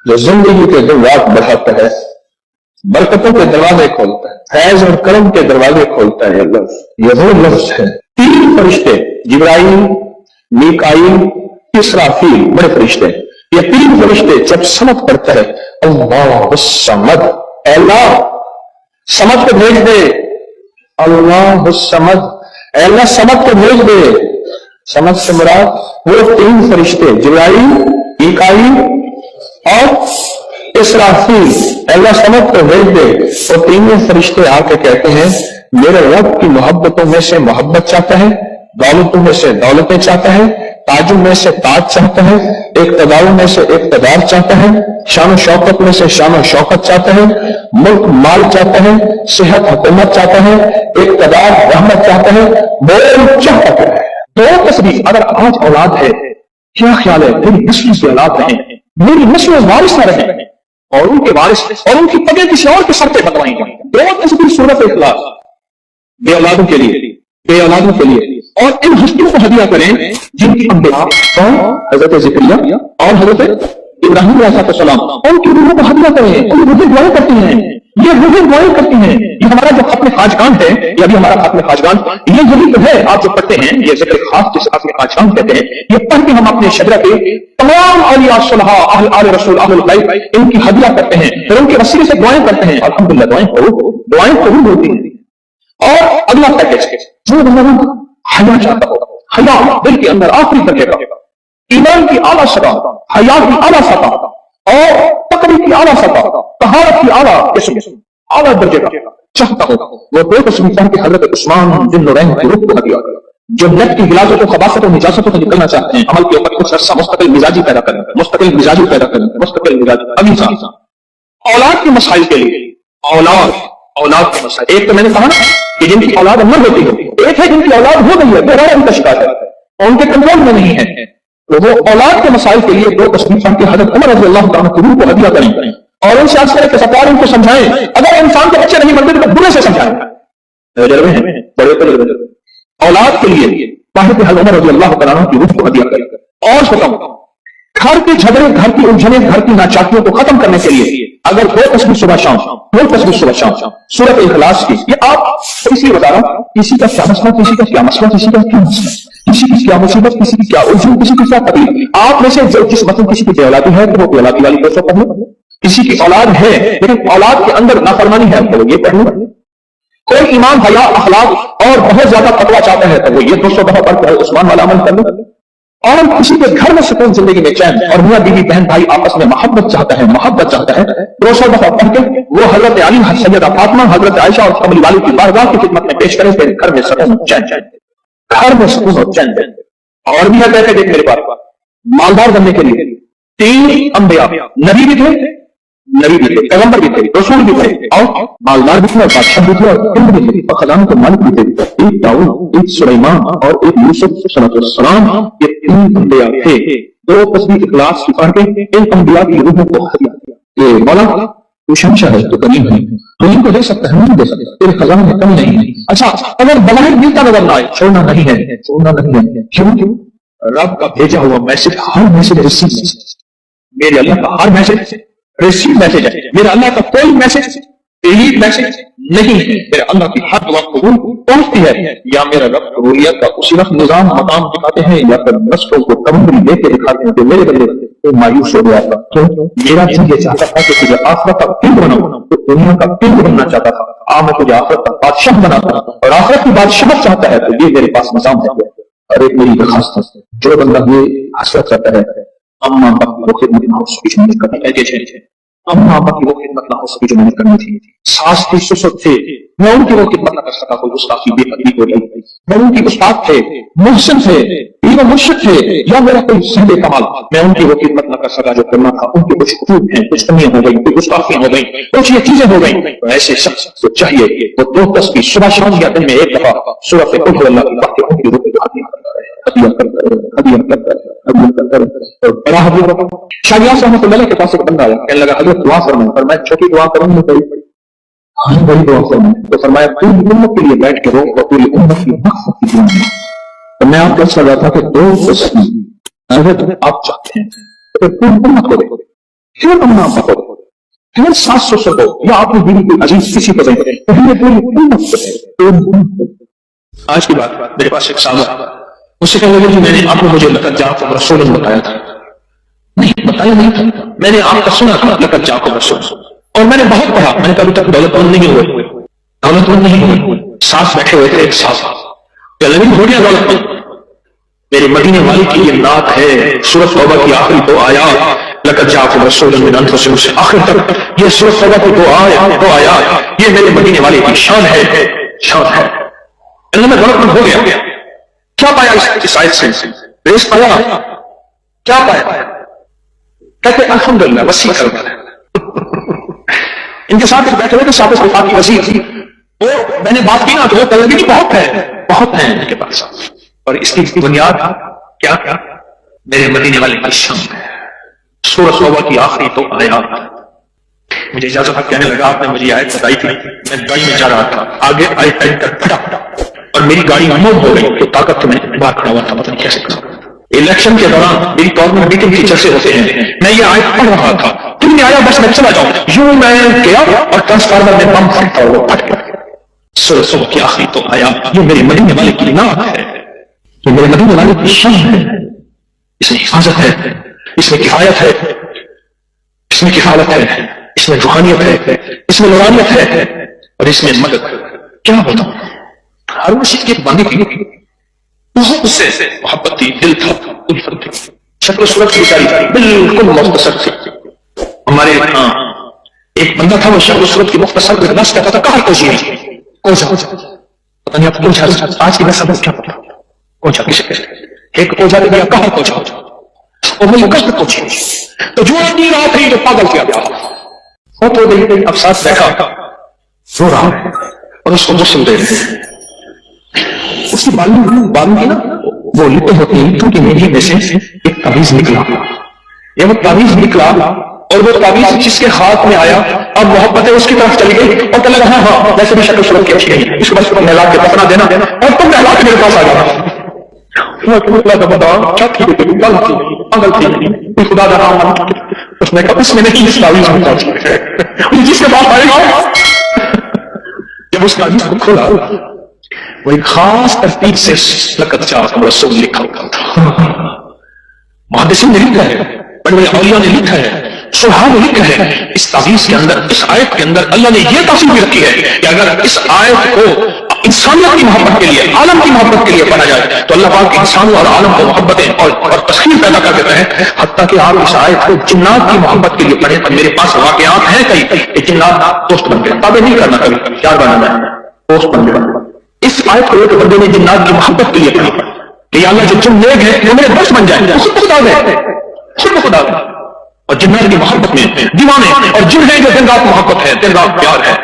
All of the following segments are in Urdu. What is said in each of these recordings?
جو زندگی کے دروازے بڑھاتا ہے، برکتوں کے دروازے کھولتا ہے، فیض اور کرم کے دروازے کھولتا ہے اللہ. یہ وہ لفظ ہے. تین فرشتے جبرائیل، میکائیل، اسرافیل، بڑے فرشتے، یہ تین فرشتے جب سمت پڑتا ہے اللہ الصمد، اے اللہ سمت کو بھیج دے، اللہ الصمد، اے اللہ سمت کو بھیج دے. سمت سے مراد وہ تین فرشتے جبرائیل، میکائیل اور اسرافیل، اے اللہ سمت کو بھیج دے. اور تینوں فرشتے آ کے کہتے ہیں میرے رب کی محبتوں میں سے محبت چاہتا ہے، دولتوں میں سے دولتیں چاہتا ہے، تاجوں میں سے تاج چاہتا ہے، اقتداروں میں سے اقتدار چاہتا ہے، شان و شوکت میں سے شان و شوکت چاہتا ہے، ملک مال چاہتا ہے، صحت حکومت چاہتا ہے، اقتدار رحمت چاہتا ہے، بول چاہتا ہے. دو تصویر اگر آج اولاد ہے، کیا خیال ہے میری نسل سے اولاد رہیں، میری نسل وارث نہ رہیں اور ان کے وارث اور ان کی پگیں کسی اور کے سر پہ بنوائیں جائیں. دو تصویر سورت اخلاص بے اولادوں کے لیے، بے اولادوں کے لیے. اور ان ہستیوں کو ہدیہ کریں جن کی انبیاء اور حضرت زکریا اور حضرت ابراہیم علیہ السلام، ان کی روحوں کو ہدیہ کریں. ان روحیں دعائیں کرتی ہیں، یہ روحیں دعائیں کرتی ہیں. یہ ہمارا جو ختم خاجگان ہے، یہ ابھی ہمارا ختم خاجگان یہ یہی تو ہے. آپ جو پڑھتے ہیں یہ ذکر خاص جسے ختم خاجگان کہتے ہیں، یہ پڑھ کے ہم اپنے شجرہ کے تمام اولیاء صلحاء، اہل آل رسول، اہل الغیب، ان کی ہدیہ کرتے ہیں، پھر ان کے وسیلے سے دعائیں کرتے ہیں. الحمدللہ دعائیں قبول ہوتی ہیں. اور اگلا پیکج جو بندہ حیا چاہتا ہو، حیا دل کے اندر آخری درجے کا، ایمان کی اعلیٰ سطح، حیا کی اعلیٰ سطح اور تقوی کی اعلیٰ سطح، طہارت کی اعلیٰ قسم، اعلیٰ درجے کا چاہتا ہو، وہ دو تصویر پڑھ کے حضرت عثمان ذی النورین کی روح کو ہدیہ کرے. جو نیت کی غلاظت و خباثت و نجاستوں سے نکلنا چاہتے ہیں، عمل کے اوپر کچھ عرصہ مستقل مزاجی پیدا کریں، مستقل مزاجی پیدا کریں، مستقل مزاجی. ابھی اولاد کے مسائل کے لیے، اولاد کے مسائل، ایک تو میں نے کہا کہ جن کی اولاد نہ ہوتی ہو، ایک ہے جن کی اولاد ہو گئی ہے، بہرحال ان کا شکار ہے اور ان کے کنٹرول میں نہیں ہے. تو وہ اولاد کے مسائل کے لیے دو تصویر پڑھ کے حضرت عمر رضی اللہ تعالیٰ کی روح کو ہدیہ کریں اور ان سے عرض کریں کہ سرکار ان کو سمجھائیں. اگر انسان کے بچے نہیں بنتے تو برے سے سمجھائیں. بڑے اولاد کے لیے حضرت عمر رضی اللہ تعالیٰ کی روح کو ہدیہ کریں. اور سنو، گھر کے جھگڑے، گھر کی الجھنیں، گھر کی ناچاکیوں کو ختم کرنے کے لیے اگر دو تصویر صبح شام، دو تصویر صبح شام سورت اخلاص کی، یہ آپ اسی بتا رہا ہوں، کسی کا کیا مسئلہ، کسی کا کیا مسئلہ، کسی کا کیا مسئلہ، کسی کی کیا مصیبت، کسی کی کیا الجھن، کسی کی کیا تکلیف. آپ میں سے جو جس مطلب کسی کی بے اولادی ہے تو وہ بے اولادی والی کو پڑھ لو، کسی کی اولاد ہے لیکن اولاد کے اندر نافرمانی ہے تو یہ پڑھ لو. کوئی ایمان، حیا، اخلاق اور بہت زیادہ تقویٰ چاہتا ہے تو وہ یہ 200 دفعہ پڑھ کر عثمان والا عمل کر لو. اور کسی کے گھر میں سکون، زندگی میں چین اور میاں بیوی بہن بھائی آپس میں محبت چاہتا ہے، محبت چاہتا ہے، 200 دفعہ پڑھ کے وہ حضرت علی، سیدہ فاطمہ، حضرت عائشہ اور قبلی والی کی بارگاہ کی خدمت میں پیش کرے، پھر گھر میں سکون چین، گھر میں سکون اور چین. اور بھی ہے کہتے دیکھ میرے پاس مالدار بننے کے لیے 3 انبیاء، نبی بھی تھے، پیغمبر بھی تھے، رسول بھی تھے، اور مالدار بھی تھے، اور بادشاہ بھی تھے، اور علم بھی تھے، اور خزانوں کے مالک بھی تھے. ایک داؤد، ایک سلیمان اور ایک یوسف علیہ السلام، یہ 3 انبیاء تھے. دو تصویر اخلاص کی پڑھ کے ان انبیاء کی روحوں کو ہدیہ کیا. یہ مولا تو شمشا ہے تو کمی نہیں، تو ان کو دے سکتا ہے، نہیں دے سکتا، تیرے خزانے میں کمی نہیں ہے. اچھا اگر بظاہر ملتا نظر نہ آئے، چھوڑنا نہیں ہے، چھوڑنا نہیں ہے. کیوں؟ رب کا بھیجا ہوا میسج، ہر میسج ریسیو میسج، میرے اللہ کا ہر میسج ریسیو میسج ہے. میرا اللہ کا کوئی میسج ڈیلیٹ میسج نہیں ہے. میرے اللہ کی ہر دعا قبول پہنچتی ہے. یا میرا رب قبولیت کا اسی وقت نظام مقام دکھاتے ہیں یا پھر رسولوں کو تمبری دے کے دکھاتے ہیں کہ میرے بندے تو مایوس ہو گیا تھا. میرا دل یہ چاہتا تھا کہ تجھے آخرت کا کنگ بناؤں، تو دنیا کا کنگ بننا چاہتا تھا. میں تجھے آخرت کا بادشاہ بناتا اور آخرت کی بادشاہت چاہتا ہے تو یہ میرے پاس نظام ہے. اور ایک میری درخواست ہے، جو بندہ یہ حسرت کرتا ہے اما باپ وہ خدمت نہ ہو سکی جو محنت کرنی ہے، اما باپ کی وہ خدمت نہ ہو سکی جو محنت کرنی تھی، ساس تھی، سسر تھے، میں ان کی وہ خدمت نہ کر سکا، کوئی گستاخی بے ادبی ہو گئی، میں ان کی استاد تھے، محسن تھے، یا مرشد تھے، یا میرا کوئی صاحب کمال، میں ان کی وہ خدمت نہ کر سکا جو کرنا تھا. ان کے کچھ خطوط ہیں، کچھ کمیاں ہو گئی، کچھ گستاخیاں ہو گئی، کچھ یہ چیزیں ہو گئی. تو ایسے شخص کو چاہیے وہ 2 تصویر صبح شام یا دن میں ایک دفعہ سورۃ قل اللہ کی بات ان کی روح کو شاگرد رحمۃ اللہ کے پاس ایک بندہ آیا، کہنے لگا حضرت دعا فرمائیں. پر میں چھوٹی دعا کروں گی، بڑی دعا کروں. تو فرمایا پوری امت کے لیے بیٹھ کے رو اور پوری امت کی مغفرت کی دعا. تو میں آپ کو سمجھا تھا کہ 2 تصویر اگر آپ چاہتے ہیں تو پوری امت کو دیکھو. کیوں اپنا آپ کو کیوں ساس سسر کو یا آپ نے بیوی کو عزیز کسی کو آج کی بات میرے پاس ایک صاحب اس سے کہنے لگے کہ میں نے آپ نے مجھے لقد جاءکم رسول بتایا تھا. نہیں بتایا نہیں تھا, میں نے آپ کا سنا تھا لقد جاءکم رسول, اور میں نے بہت پڑھا, میں نے کبھی تک دولت مند نہیں ہوئے, دولت مند نہیں ہوئے. ساتھ بیٹھے ہوئے تھے ایک صاحب, لیکن ہو گیا دولت مند. میرے مدینے والی کی یہ نعت ہے, سورۃ توبہ کی آخری 2 آیات, لقد جاءکم رسول من انفسکم سے آخر تک یہ سورۃ توبہ کی 2 آیات, یہ میرے مدینے والے کی شان ہے, شان ہے. اللہ میں دولت مند ہو گیا. کیا پایا اس آیت سے؟ ریس پایا, کیا پایا؟ کہتے الحمدللہ وسیع کرنا ہے. ان کے ساتھ بیٹھے ہوئے تھے صاحب وفاق کی وزیر, وہ میں نے بات کی نا تو وہ کہنے لگے بہت ہے, بہت ہیں ان کے پاس, اور اس کی بنیاد کیا میرے مدینے والے کی شان ہے. سورۃ توبہ کی آخری 2 آیات. مجھے اجازت ہے, کہنے لگا آپ نے مجھے آیت بتائی تھی, میں گاڑی میں جا رہا تھا, آگے آیت کر پھٹا اور میری گاڑی موڑ ہو گئی, تو طاقت میں باہر کھڑا ہوا تھا, پتہ نہیں کیسے کرا. الیکشن کے دوران میری گورنمنٹ میٹنگ کی چرچے ہوتے ہیں, میں یہ آیت پڑھ رہا تھا, تم نے آیا بس میں چلا جاؤں, یوں میں گیا اور ٹرانسفارمر میں بم پھٹا اور وہ پھٹ گیا. سورۃ توبہ کی آخری 2 آیات, یہ میرے مدینے والے کی نعت ہے, یہ میرے مدینے والے کی شان ہے. اس میں حفاظت ہے, اس میں کفایت ہے, اس میں کفالت ہے, اس میں روحانیت ہے, اس میں نورانیت ہے, اور اس میں مدد. کیا بتاؤں, ہارون رشید کی ایک بانی تھی, بہت اس سے محبت تھی, دل تھا, الفت تھی, شکل و صورت کی بیچاری بالکل مختصر تھی. ہمارے یہاں ایک بندہ تھا, وہ شکل و صورت کی مختصر برداشت کرتا تھا, کہاں کوشی ہے کوشا, پتہ نہیں آپ کو آج کی میں سبق کیا پتا, کوشا کسے ایک کوشا نے دیا, کہاں کوشا, اور وہ مقصد پوچھی تو جو اپنی رات ہے جو پاگل کیا گیا, وہ تو گئی اب ساتھ بیٹھا رو رہا اور اس کو مسلم دے رہے. اس کی بالوں کی نا وہ لپٹیں ہوتی ہیں, کیونکہ میری میں سے ایک تعویذ نکلا, یہ وہ تعویذ نکلا, اور وہ تعویذ جس کے ہاتھ میں آیا اب محبت ہے اس کی طرف چلی گئی, اور کہنے لگا ہاں ہاں ویسے بھی شکل صورت کی اچھی نہیں, اس کو بس کو مہلا کے دفنا دینا, اور تم مہلا کے میرے پاس آ جانا. کیا تھی پاگل تھی, خدا دا نام, اس نے کہا اس میں نہیں, اس تعویذ میں جس کے پاس آئے گا. جب اس تعویذ کو کھولا وہ ایک خاص ترتیب سے لقد جاءکم رسول لکھا ہوا تھا. محدثین نے لکھا ہے, بڑے بڑے اولیاء نے لکھا ہے, صحابہ نے لکھا ہے, اس تعویذ کے اندر, اس آیت کے اندر اللہ نے یہ تاثیر بھی رکھی ہے کہ اگر اس آیت کو انسانیت کی محبت کے لیے, عالم کی محبت کے لیے پڑھا جائے تو اللہ پاک انسانوں اور عالم کو محبتیں اور تسخیر پیدا کر دیتا ہے. حتیٰ کہ آپ اس آیت کو جنات کی محبت کے لیے پڑھیں, تو میرے پاس واقعات ہیں کئی کہ جنات دوست بن گئے, تابع نہیں کرنا کبھی, کیا بنانا ہے, دوست بن گئے. اس آیت کو ایک بندے نے جنات کی محبت کے لیے پڑھی کہ یا اللہ جو تم نیک ہے وہ میرے دوست بن جائے, خود خدا دے, خود خدا دے. اور جنات کی محبت میں دیوانے اور جن ہیں جو دن رات محبت ہے, دن رات پیار ہے,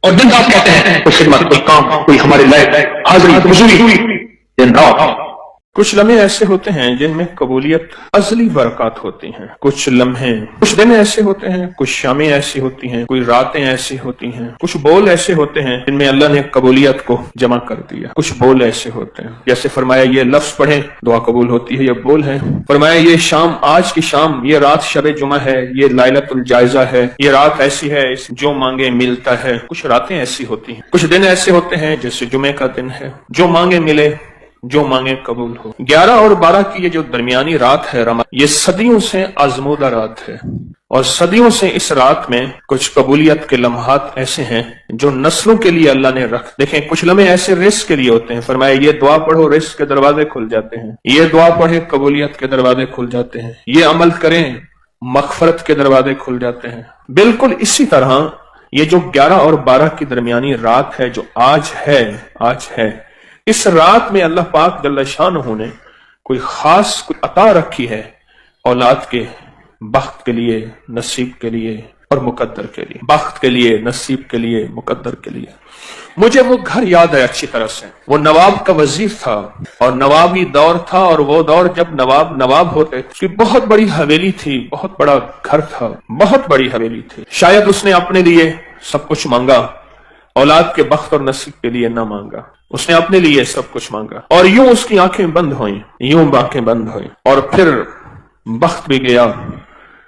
اور دن رات کہتے ہیں کوئی خدمت, کوئی کام, کوئی ہمارے لائق حاضری حضوری, دن رات. کچھ لمحے ایسے ہوتے ہیں جن میں قبولیت ازلی برکات ہوتی ہیں, کچھ لمحے, کچھ دن ایسے ہوتے ہیں, کچھ شامیں ایسی ہوتی ہیں, کوئی راتیں ایسی ہوتی ہیں, کچھ بول ایسے ہوتے ہیں جن میں اللہ نے قبولیت کو جمع کر دیا. کچھ بول ایسے ہوتے ہیں جیسے فرمایا یہ لفظ پڑھیں دعا قبول ہوتی ہے, یہ بول ہے. فرمایا یہ شام, آج کی شام, یہ رات شب جمعہ ہے, یہ لائلۃ الجائزہ ہے, یہ رات ایسی ہے جو مانگے ملتا ہے. کچھ راتیں ایسی ہوتی ہیں, کچھ دن ایسے ہوتے ہیں جیسے جمعے کا دن ہے, جو مانگے ملے, جو مانگے قبول ہو. 11 اور 12 کی یہ جو درمیانی رات ہے رمضان, یہ صدیوں سے آزمودہ رات ہے, اور صدیوں سے اس رات میں کچھ قبولیت کے لمحات ایسے ہیں جو نسلوں کے لیے اللہ نے رکھ. دیکھیں کچھ لمحے ایسے رزق کے لیے ہوتے ہیں, فرمایا یہ دعا پڑھو رزق کے دروازے کھل جاتے ہیں, یہ دعا پڑھے قبولیت کے دروازے کھل جاتے ہیں, یہ عمل کریں مغفرت کے دروازے کھل جاتے ہیں. بالکل اسی طرح یہ جو 11 اور 12 کی درمیانی رات ہے جو آج ہے, اس رات میں اللہ پاک جل شانہ نے کوئی خاص کوئی عطا رکھی ہے اولاد کے, بخت کے لیے, نصیب کے لیے اور مقدر کے لیے. بخت کے لیے, نصیب کے لیے, مقدر کے لیے. مجھے وہ گھر یاد ہے اچھی طرح سے, وہ نواب کا وزیر تھا اور نوابی دور تھا, اور وہ دور جب نواب ہوتے تھے, بہت بڑی حویلی تھی, بہت بڑا گھر تھا, بہت بڑی حویلی تھی. شاید اس نے اپنے لیے سب کچھ مانگا, اولاد کے بخت اور نصیب کے لیے نہ مانگا, اس نے اپنے لیے سب کچھ مانگا. اور یوں اس کی آنکھیں بند ہوئیں, اور پھر بخت بھی گیا,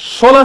16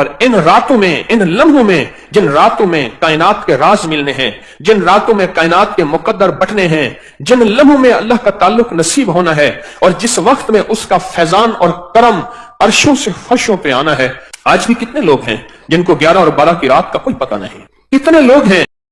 پر ان راتوں میں، ان لمحوں میں، جن راتوں میں کائنات کے راز ملنے ہیں، جن راتوں میں کائنات کے مقدر بٹنے ہیں، جن لمحوں میں اللہ کا تعلق نصیب ہونا ہے، اور جس وقت میں اس کا فیضان اور کرم عرشوں سے فرشوں پہ آنا ہے، آج بھی کتنے لوگ ہیں جن کو 11 اور 12 کی رات کا کوئی پتہ نہیں؟ کتنے لوگ ہیں